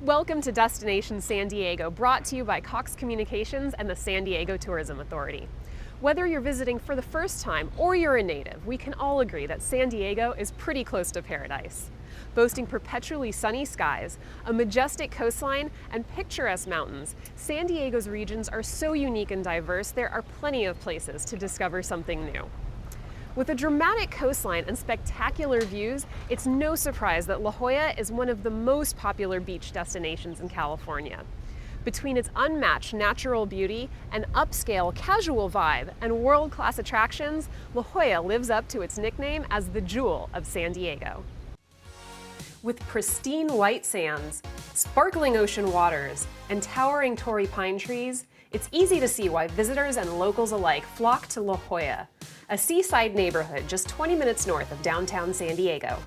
Welcome to Destination San Diego, brought to you by Cox Communications and the San Diego Tourism Authority. Whether you're visiting for the first time or you're a native, we can all agree that San Diego is pretty close to paradise. Boasting perpetually sunny skies, a majestic coastline, and picturesque mountains, San Diego's regions are so unique and diverse, there are plenty of places to discover something new. With a dramatic coastline and spectacular views, it's no surprise that La Jolla is one of the most popular beach destinations in California. Between its unmatched natural beauty, an upscale casual vibe, and world-class attractions, La Jolla lives up to its nickname as the Jewel of San Diego. With pristine white sands, sparkling ocean waters, and towering Torrey pine trees, it's easy to see why visitors and locals alike flock to La Jolla, a seaside neighborhood just 20 minutes north of downtown San Diego.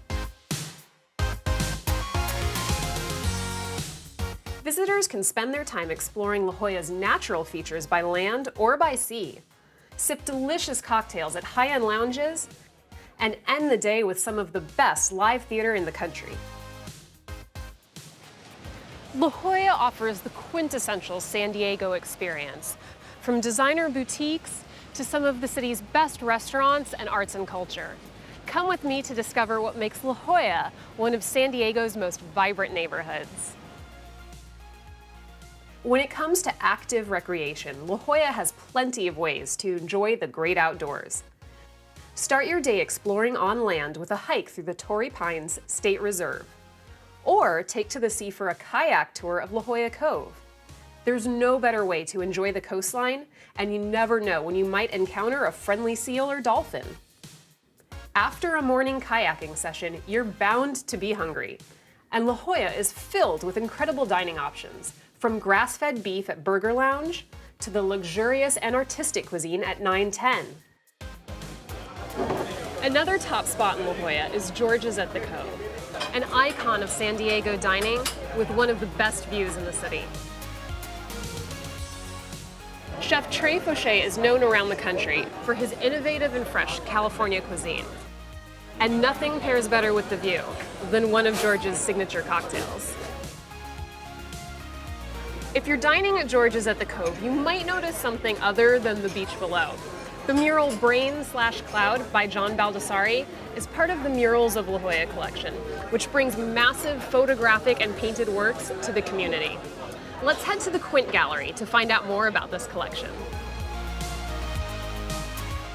Visitors can spend their time exploring La Jolla's natural features by land or by sea, sip delicious cocktails at high-end lounges, and end the day with some of the best live theater in the country. La Jolla offers the quintessential San Diego experience, from designer boutiques to some of the city's best restaurants and arts and culture. Come with me to discover what makes La Jolla one of San Diego's most vibrant neighborhoods. When it comes to active recreation, La Jolla has plenty of ways to enjoy the great outdoors. Start your day exploring on land with a hike through the Torrey Pines State Reserve, or take to the sea for a kayak tour of La Jolla Cove. There's no better way to enjoy the coastline, and you never know when you might encounter a friendly seal or dolphin. After a morning kayaking session, you're bound to be hungry, and La Jolla is filled with incredible dining options, from grass-fed beef at Burger Lounge to the luxurious and artistic cuisine at 910. Another top spot in La Jolla is George's at the Cove, an icon of San Diego dining with one of the best views in the city. Chef Trey Fauché is known around the country for his innovative and fresh California cuisine. And nothing pairs better with the view than one of George's signature cocktails. If you're dining at George's at the Cove, you might notice something other than the beach below. The mural Brain/Cloud by John Baldessari is part of the Murals of La Jolla collection, which brings massive photographic and painted works to the community. Let's head to the Quint Gallery to find out more about this collection.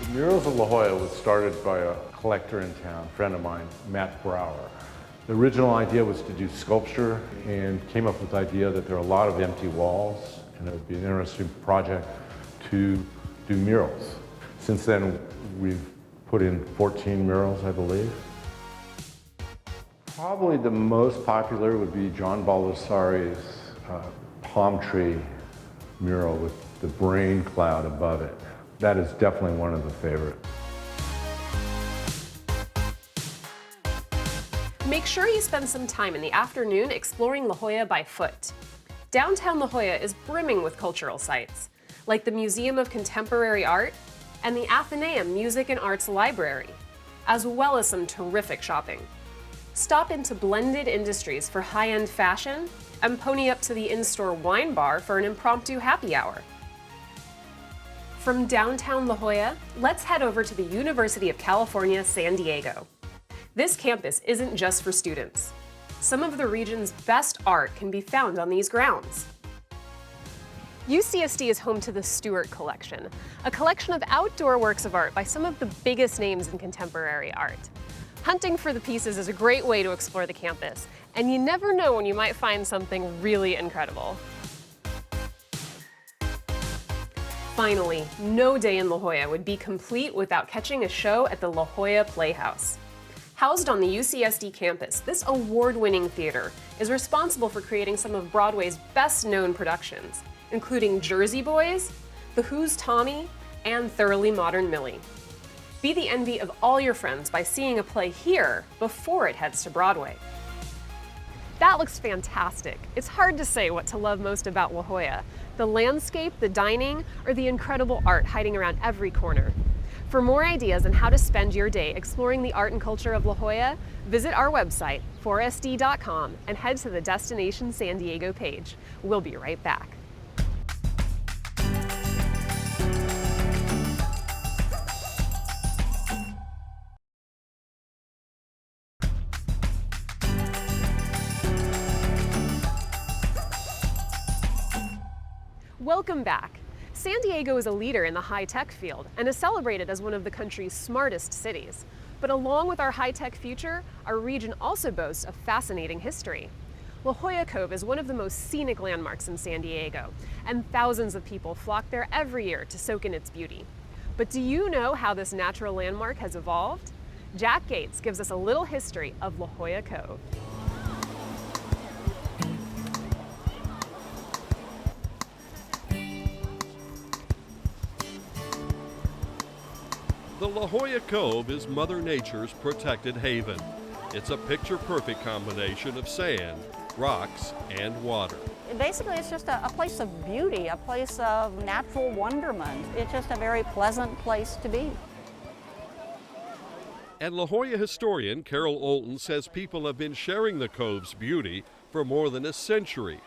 The Murals of La Jolla was started by a collector in town, a friend of mine, Matt Brower. The original idea was to do sculpture and came up with the idea that there are a lot of empty walls and it would be an interesting project to do murals. Since then, we've put in 14 murals, I believe. Probably the most popular would be John Baldessari's palm tree mural with the brain cloud above it. That is definitely one of the favorites. Make sure you spend some time in the afternoon exploring La Jolla by foot. Downtown La Jolla is brimming with cultural sites, like the Museum of Contemporary Art and the Athenaeum Music and Arts Library, as well as some terrific shopping. Stop into Blended Industries for high-end fashion and pony up to the in-store wine bar for an impromptu happy hour. From downtown La Jolla, let's head over to the University of California, San Diego. This campus isn't just for students. Some of the region's best art can be found on these grounds. UCSD is home to the Stewart Collection, a collection of outdoor works of art by some of the biggest names in contemporary art. Hunting for the pieces is a great way to explore the campus, and you never know when you might find something really incredible. Finally, no day in La Jolla would be complete without catching a show at the La Jolla Playhouse. Housed on the UCSD campus, this award-winning theater is responsible for creating some of Broadway's best-known productions, including Jersey Boys, The Who's Tommy, and Thoroughly Modern Millie. Be the envy of all your friends by seeing a play here before it heads to Broadway. That looks fantastic. It's hard to say what to love most about La Jolla, the landscape, the dining, or the incredible art hiding around every corner. For more ideas on how to spend your day exploring the art and culture of La Jolla, visit our website, 4sd.com, and head to the Destination San Diego page. We'll be right back. Welcome back. San Diego is a leader in the high-tech field and is celebrated as one of the country's smartest cities. But along with our high-tech future, our region also boasts a fascinating history. La Jolla Cove is one of the most scenic landmarks in San Diego, and thousands of people flock there every year to soak in its beauty. But do you know how this natural landmark has evolved? Jack Gates gives us a little history of La Jolla Cove. The La Jolla Cove is Mother Nature's protected haven. It's a picture-perfect combination of sand, rocks, and water. Basically, it's just a place of beauty, a place of natural wonderment. It's just a very pleasant place to be. And La Jolla historian Carol Olton says people have been sharing the Cove's beauty for more than a century.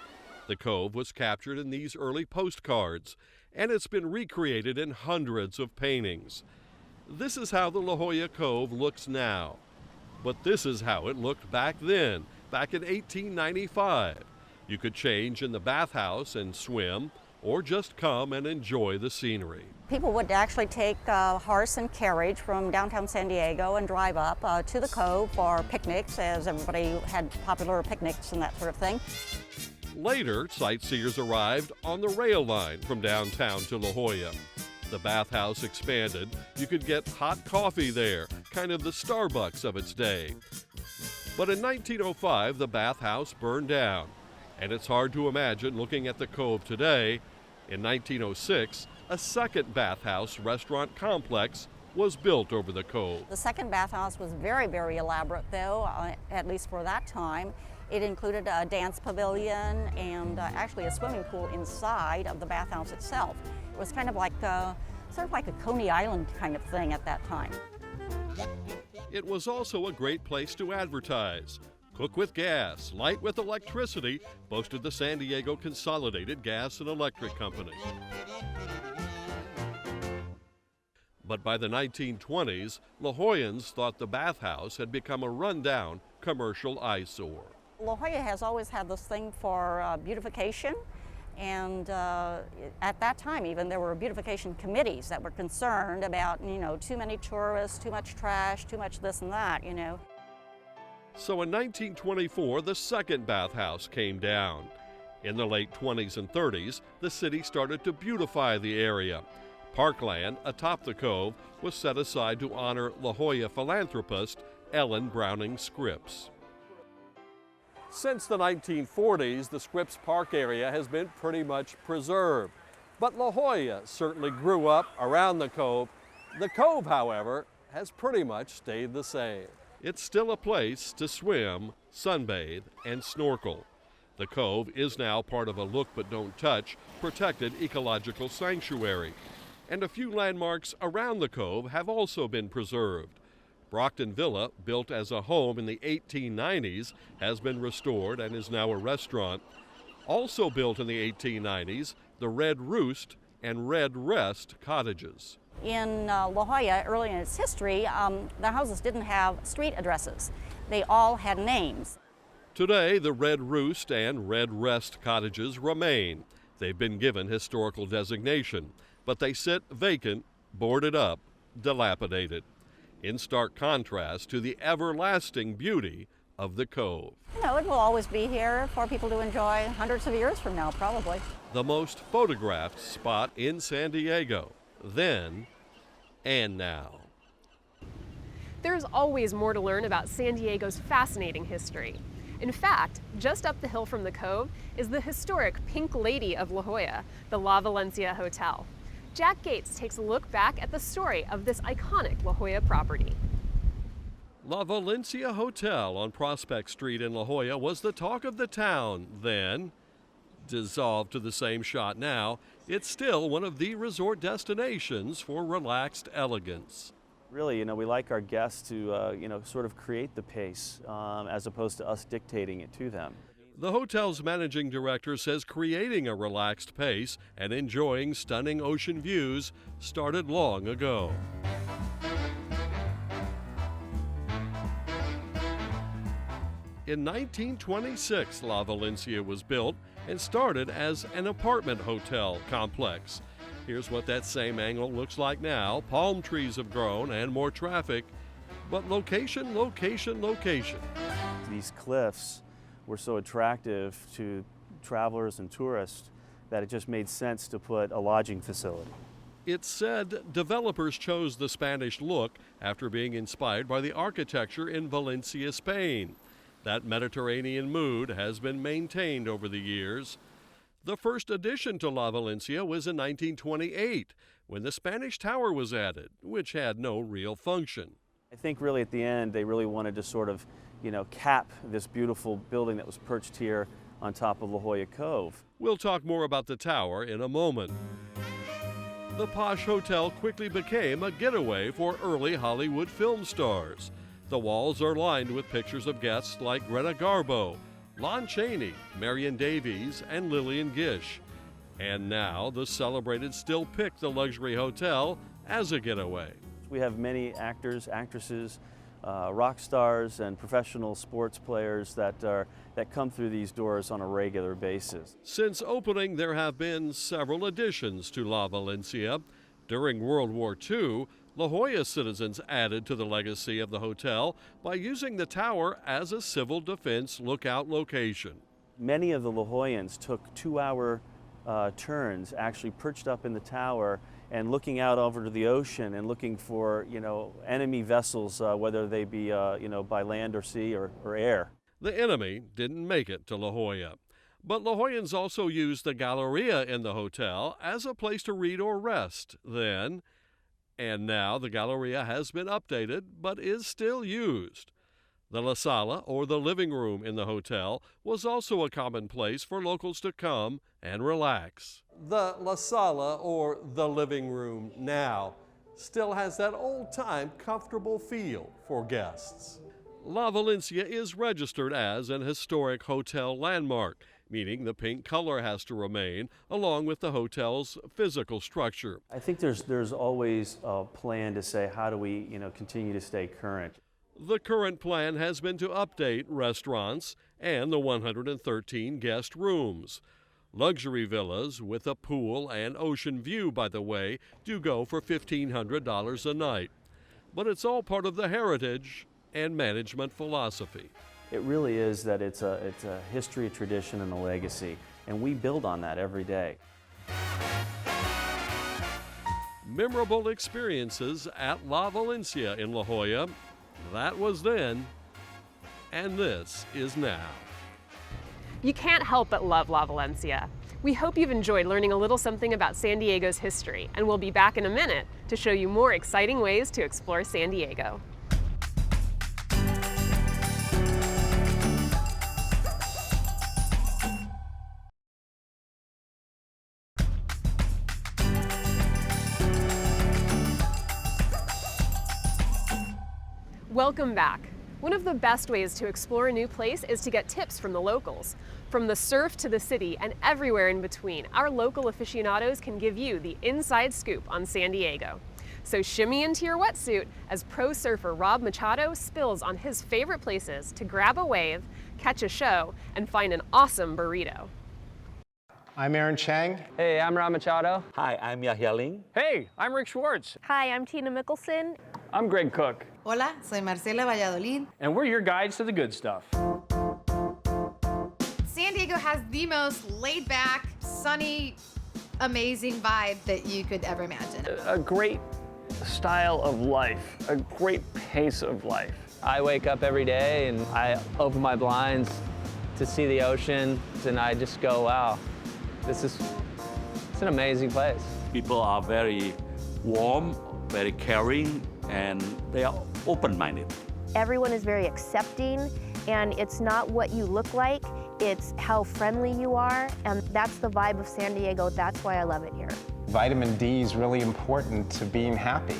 The Cove was captured in these early postcards, and it's been recreated in hundreds of paintings. This is how the La Jolla Cove looks now. But this is how it looked back then, back in 1895. You could change in the bathhouse and swim, or just come and enjoy the scenery. People would actually take a horse and carriage from downtown San Diego and drive up to the Cove for picnics, as everybody had popular picnics and that sort of thing. Later, sightseers arrived on the rail line from downtown to La Jolla. The bathhouse expanded. You could get hot coffee there, kind of the Starbucks of its day. But in 1905, the bathhouse burned down, and it's hard to imagine looking at the Cove today. In 1906, a second bathhouse restaurant complex was built over the Cove. The second bathhouse was very, very elaborate, though, at least for that time. It included a dance pavilion and actually a swimming pool inside of the bathhouse itself. It was kind of like sort of like a Coney Island kind of thing at that time. It was also a great place to advertise. Cook with gas, light with electricity, boasted the San Diego Consolidated Gas and Electric Company. But by the 1920s, La Jollans thought the bathhouse had become a rundown commercial eyesore. La Jolla has always had this thing for beautification, and at that time even there were beautification committees that were concerned about, too many tourists, too much trash, too much this and that, So in 1924, the second bathhouse came down. In the late 20s and 30s, the city started to beautify the area. Parkland atop the Cove was set aside to honor La Jolla philanthropist Ellen Browning Scripps. Since the 1940s, the Scripps Park area has been pretty much preserved. But La Jolla certainly grew up around the Cove. The Cove, however, has pretty much stayed the same. It's still a place to swim, sunbathe, and snorkel. The Cove is now part of a Look But Don't Touch protected ecological sanctuary. And a few landmarks around the Cove have also been preserved. Brockton Villa, built as a home in the 1890s, has been restored and is now a restaurant. Also built in the 1890s, the Red Roost and Red Rest cottages. In La Jolla, early in its history, the houses didn't have street addresses. They all had names. Today, the Red Roost and Red Rest cottages remain. They've been given historical designation, but they sit vacant, boarded up, dilapidated, in stark contrast to the everlasting beauty of the Cove. It will always be here for people to enjoy hundreds of years from now, probably. The most photographed spot in San Diego, then and now. There's always more to learn about San Diego's fascinating history. In fact, just up the hill from the Cove is the historic Pink Lady of La Jolla, the La Valencia Hotel. Jack Gates takes a look back at the story of this iconic La Jolla property. La Valencia Hotel on Prospect Street in La Jolla was the talk of the town then. Dissolved to the same shot now, it's still one of the resort destinations for relaxed elegance. Really, we like our guests to, sort of create the pace as opposed to us dictating it to them. The hotel's managing director says creating a relaxed pace and enjoying stunning ocean views started long ago. In 1926, La Valencia was built and started as an apartment hotel complex. Here's what that same angle looks like now. Palm trees have grown and more traffic, but location, location, location. These cliffs were so attractive to travelers and tourists that it just made sense to put a lodging facility. It's said developers chose the Spanish look after being inspired by the architecture in Valencia, Spain. That Mediterranean mood has been maintained over the years. The first addition to La Valencia was in 1928, when the Spanish Tower was added, which had no real function. I think really at the end they really wanted to sort of, cap this beautiful building that was perched here on top of La Jolla Cove. We'll talk more about the tower in a moment. The posh hotel quickly became a getaway for early Hollywood film stars. The walls are lined with pictures of guests like Greta Garbo, Lon Chaney, Marion Davies, and Lillian Gish. And now the celebrated still pick the luxury hotel as a getaway. We have many actors, actresses, rock stars, and professional sports players that come through these doors on a regular basis. Since opening, there have been several additions to La Valencia. During World War II, La Jolla citizens added to the legacy of the hotel by using the tower as a civil defense lookout location. Many of the La Jollans took 2-hour turns, actually perched up in the tower and looking out over to the ocean and looking for, enemy vessels, whether they be, by land or sea or air. The enemy didn't make it to La Jolla. But La Jollans also used the Galleria in the hotel as a place to read or rest then. And now the Galleria has been updated, but is still used. The La Sala, or the living room in the hotel, was also a common place for locals to come and relax. The La Sala, or the living room now, still has that old-time comfortable feel for guests. La Valencia is registered as an historic hotel landmark, meaning the pink color has to remain, along with the hotel's physical structure. I think there's always a plan to say, how do we, continue to stay current? The current plan has been to update restaurants and the 113 guest rooms. Luxury villas with a pool and ocean view, by the way, do go for $1,500 a night. But it's all part of the heritage and management philosophy. It really is that it's a history, a tradition, and a legacy, and we build on that every day. Memorable experiences at La Valencia in La Jolla. That was then, and this is now. You can't help but love La Valencia. We hope you've enjoyed learning a little something about San Diego's history, and we'll be back in a minute to show you more exciting ways to explore San Diego. Welcome back. One of the best ways to explore a new place is to get tips from the locals. From the surf to the city and everywhere in between, our local aficionados can give you the inside scoop on San Diego. So shimmy into your wetsuit as pro surfer Rob Machado spills on his favorite places to grab a wave, catch a show, and find an awesome burrito. I'm Aaron Chang. Hey, I'm Rob Machado. Hi, I'm Yahya Ling. Hey, I'm Rick Schwartz. Hi, I'm Tina Mickelson. I'm Greg Cook. Hola, soy Marcela Valladolid. And we're your guides to the good stuff. San Diego has the most laid-back, sunny, amazing vibe that you could ever imagine. A great style of life, a great pace of life. I wake up every day and I open my blinds to see the ocean, and I just go, wow, it's an amazing place. People are very warm, very caring, and they are open-minded. Everyone is very accepting, and it's not what you look like, It's how friendly you are, and that's the vibe of San Diego. That's why I love it here. Vitamin D is really important to being happy.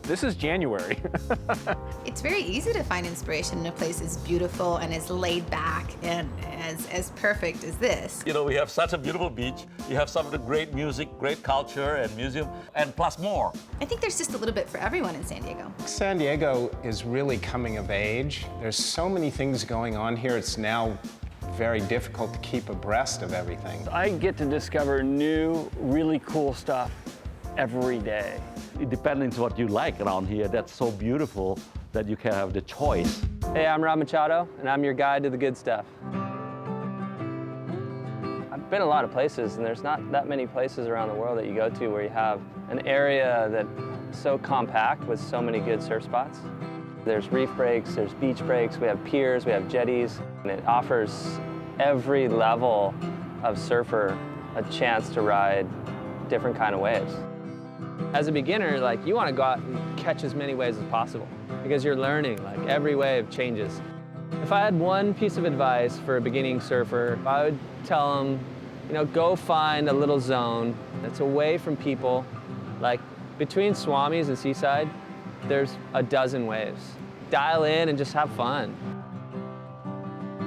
This is January. It's very easy to find inspiration in a place as beautiful and as laid back and as perfect as this. You know, we have such a beautiful beach. You have some of the great music, great culture and museum, and plus more. I think there's just a little bit for everyone in San Diego. San Diego is really coming of age. There's so many things going on here. It's now very difficult to keep abreast of everything. I get to discover new, really cool stuff every day. It depends on what you like around here. That's so beautiful that you can have the choice. Hey, I'm Rob Machado, and I'm your guide to the good stuff. I've been a lot of places, and there's not that many places around the world that you go to where you have an area that's so compact with so many good surf spots. There's reef breaks, there's beach breaks, we have piers, we have jetties, and it offers every level of surfer a chance to ride different kind of waves. As a beginner, like, you want to go out and catch as many waves as possible because you're learning, like, every wave changes. If I had one piece of advice for a beginning surfer, I would tell them, you know, go find a little zone that's away from people. Like, between Swamis and Seaside, there's a dozen waves. Dial in and just have fun.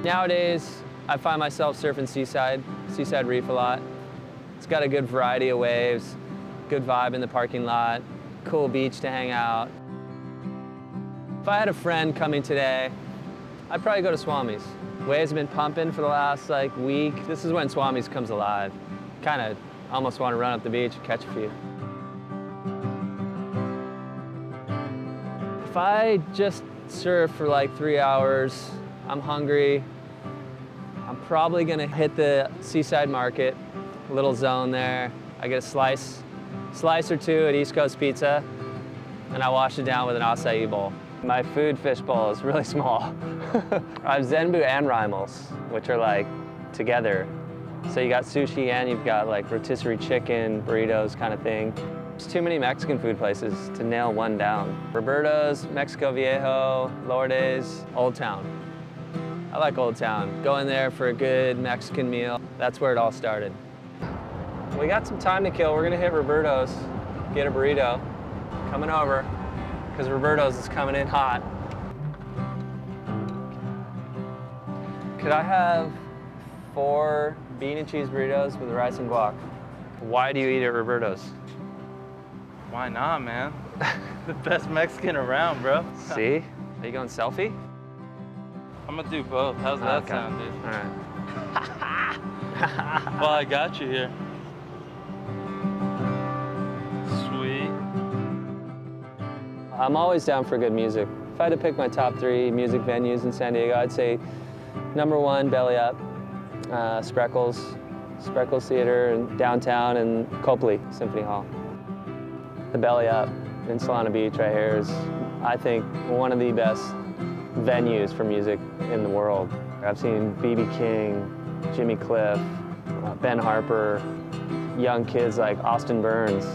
Nowadays, I find myself surfing Seaside Reef a lot. It's got a good variety of waves, good vibe in the parking lot, cool beach to hang out. If I had a friend coming today, I'd probably go to Swami's. Waves have been pumping for the last week. This is when Swami's comes alive. Kind of almost want to run up the beach and catch a few. If I just surf for 3 hours, I'm hungry, I'm probably gonna hit the Seaside Market, a little zone there. I get a slice or two at East Coast Pizza, and I wash it down with an acai bowl. My food fish bowl is really small. I have Zenbu and Rimels, which are together. So you got sushi and you've got rotisserie chicken, burritos kind of thing. There's too many Mexican food places to nail one down. Roberto's, Mexico Viejo, Lourdes, Old Town. I like Old Town. Go in there for a good Mexican meal. That's where it all started. We got some time to kill. We're gonna hit Roberto's, get a burrito, coming over, because Roberto's is coming in hot. Could I have 4 bean and cheese burritos with rice and guac? Why do you eat at Roberto's? Why not, man? The best Mexican around, bro. See? Are you going selfie? I'm gonna do both. How's that sound, dude? All right. Well, I got you here. Sweet. I'm always down for good music. If I had to pick my top 3 music venues in San Diego, I'd say #1, Belly Up, Spreckles Theater in downtown, and Copley Symphony Hall. The Belly Up in Solana Beach right here is, I think, one of the best venues for music in the world. I've seen B.B. King, Jimmy Cliff, Ben Harper, young kids like Austin Burns,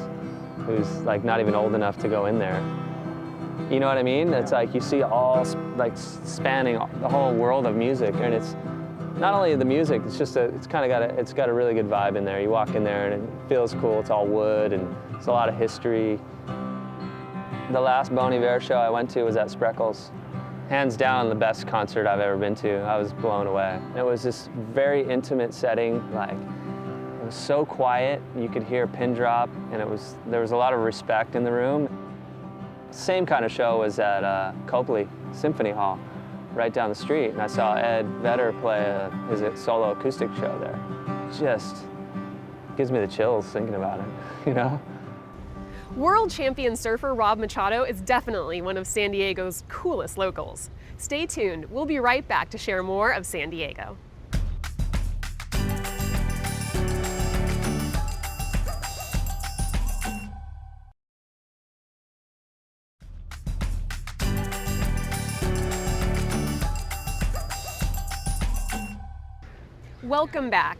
who's not even old enough to go in there. You know what I mean? It's you see all spanning the whole world of music, and it's not only the music, it's just it's got a really good vibe in there. You walk in there and it feels cool. It's all wood and it's a lot of history. The last Bon Iver show I went to was at Spreckles. Hands down the best concert I've ever been to. I was blown away. It was this very intimate setting. It was so quiet. You could hear a pin drop, and there was a lot of respect in the room. Same kind of show was at Copley Symphony Hall, right down the street, and I saw Ed Vedder play his solo acoustic show there. Just gives me the chills thinking about it, you know? World champion surfer Rob Machado is definitely one of San Diego's coolest locals. Stay tuned, we'll be right back to share more of San Diego. Welcome back.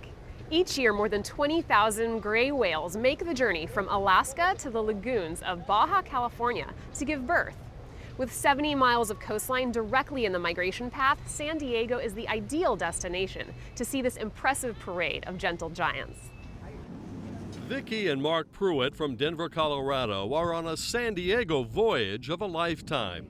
Each year, more than 20,000 gray whales make the journey from Alaska to the lagoons of Baja California to give birth. With 70 miles of coastline directly in the migration path, San Diego is the ideal destination to see this impressive parade of gentle giants. Vicki and Mark Pruitt from Denver, Colorado are on a San Diego voyage of a lifetime.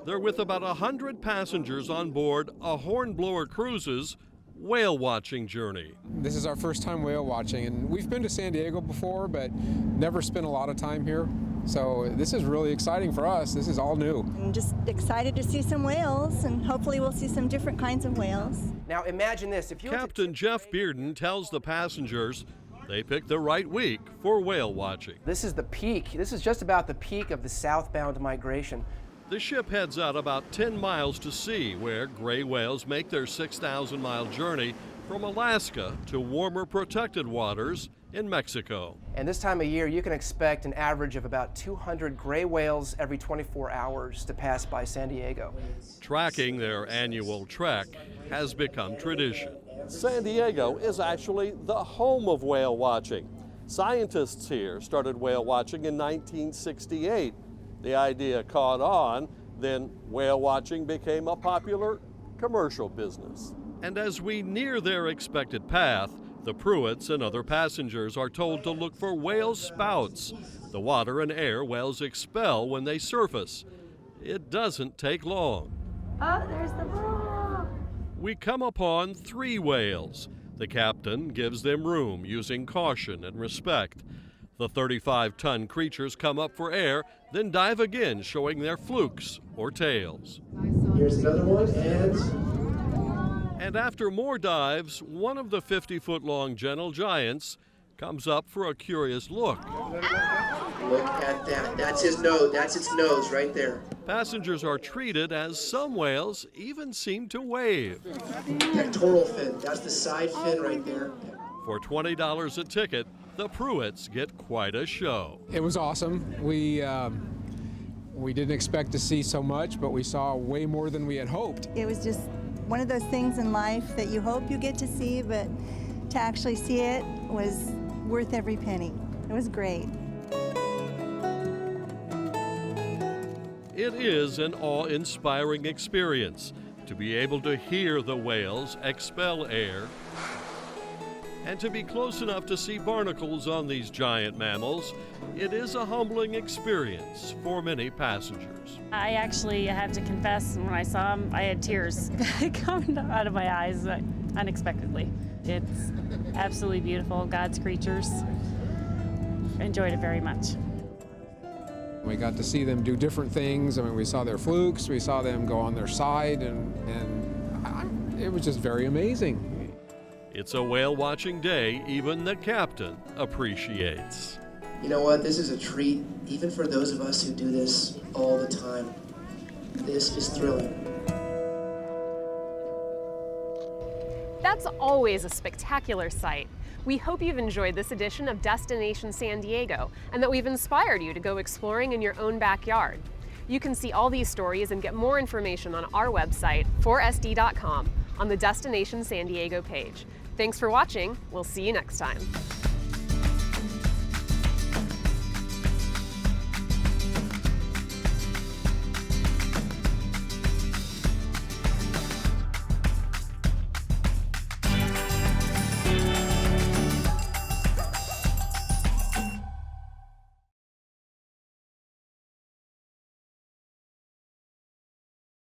They're with about 100 passengers on board a Hornblower Cruises whale watching journey. This is our first time whale watching, and we've been to San Diego before, but never spent a lot of time here. So this is really exciting for us. This is all new. I'm just excited to see some whales, and hopefully we'll see some different kinds of whales. Now imagine this. If you Captain Jeff Bearden tells the passengers they picked the right week for whale watching. This is the peak. This is just about the peak of the southbound migration. The ship heads out about 10 miles to sea, where gray whales make their 6,000-mile journey from Alaska to warmer protected waters in Mexico. And this time of year, you can expect an average of about 200 gray whales every 24 hours to pass by San Diego. Tracking their annual trek has become tradition. San Diego is actually the home of whale watching. Scientists here started whale watching in 1968. The idea caught on, then whale watching became a popular commercial business. And as we near their expected path, the Pruitts and other passengers are told to look for whale spouts, the water and air whales expel when they surface. It doesn't take long. Oh, there's the ball. We come upon 3 whales. The captain gives them room, using caution and respect. The 35-ton creatures come up for air, then dive again, showing their flukes or tails. Here's another one, And after more dives, one of the 50-foot-long gentle giants comes up for a curious look. Look at that. That's his nose. That's its nose right there. Passengers are treated as some whales even seem to wave. Pectoral fin. That's the side fin right there. For $20 a ticket, the Pruitts get quite a show. It was awesome. We didn't expect to see so much, but we saw way more than we had hoped. It was just one of those things in life that you hope you get to see, but to actually see it was worth every penny. It was great. It is an awe-inspiring experience to be able to hear the whales expel air and to be close enough to see barnacles on these giant mammals. It is a humbling experience for many passengers. I actually have to confess, when I saw them, I had tears coming out of my eyes unexpectedly. It's absolutely beautiful, God's creatures. Enjoyed it very much. We got to see them do different things. I mean, we saw their flukes, we saw them go on their side, and it was just very amazing. It's a whale-watching day even the captain appreciates. You know what? This is a treat, even for those of us who do this all the time. This is thrilling. That's always a spectacular sight. We hope you've enjoyed this edition of Destination San Diego and that we've inspired you to go exploring in your own backyard. You can see all these stories and get more information on our website, 4sd.com, on the Destination San Diego page. Thanks for watching. We'll see you next time.